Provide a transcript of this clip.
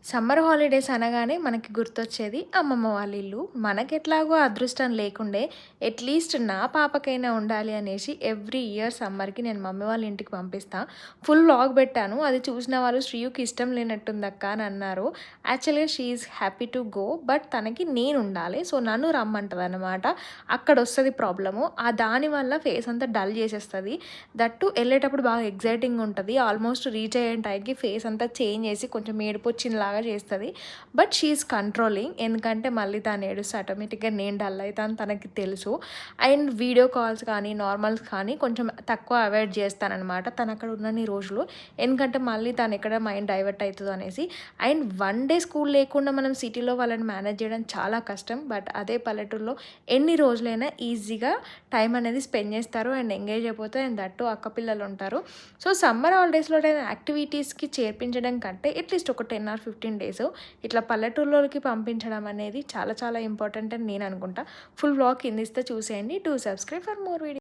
Summer holidays అనగానే మనకి గుర్తొచ్చేది అమ్మమ్మ వాళ్ళ ఇల్లు. మనకెట్లాగో అదృష్టం లేకుండే అట్‌లీస్ట్ నా పాపకైనా ఉండాలి అనేసి ఎవ్రీ ఇయర్ సమ్మర్‌కి నేను మమ్మీ వాళ్ళ ఇంటికి పంపిస్తా. ఫుల్ వ్లాగ్ పెట్టాను. అది చూసిన వాళ్ళు "శ్రీయుకి ఇష్టం లేనట్టుందక్క" అని అన్నారు. యాక్చువల్‌గా she is happy to go. But తనకి నేనుండాలి. సో, నన్ను రమ్మంటదనమాట. అక్కడొస్తది ప్రాబ్లము. దానివల్ల ఫేస్ అంతా డల్ చేసేస్తది. దట్ టూ ఎళ్ళేటప్పుడు బాగా ఎక్సైటింగ్‌గా ఉంటది. ఆల్మోస్ట్ రీచ్ అయ్యే టైంకి ఫేస్ అంతా చేంజ్ చేసి కొంచెం ఏడుపొచ్చింలాగా చేస్తది. But she is controlling. ఎందుకంటే మళ్ళీ తను ఏడుస్తే ఆటోమేటిక్‌గా నేను డల్ అయితాను తనకి తెలుసు. అండ్ వీడియో కాల్స్ కానీ, నార్మల్స్ కానీ కొంచెం తక్కువ అవాయిడ్ చేస్తాననమాట తను అక్కడ ఉన్నన్ని రోజులు. ఎందుకంటే మళ్ళీ తను ఎక్కడ మైండ్ డైవర్ట్ అవుతుందో అనేసి. అండ్ వన్ డే స్కూల్ లేకుండా మనం సిటీలో వాళ్ళని మేనేజ్ చేయడం చాలా కష్టం. బట్ అదే పల్లెటూరులో ఎన్ని రోజులైనా ఈజీగా టైం అనేది స్పెండ్ చేస్తారు అండ్ ఎంగేజ్ అయిపోతారు. అండ్ దట్టు అక్క పిల్లలు ఉంటారు. సో, సమ్మర్ హాలిడేస్లో యాక్టివిటీస్కి చేర్పించడం కంటే అట్లీస్ట్ ఒక 10 ఆర్ 15 డేస్ ఇట్లా పల్లెటూరులోకి పంపించడం అనేది చాలా చాలా ఇంపార్టెంట్ అని నేను అనుకుంటా. ఫుల్ వ్లాగ్ కింద ఇస్తే చూసేయండి. Do subscribe for more video.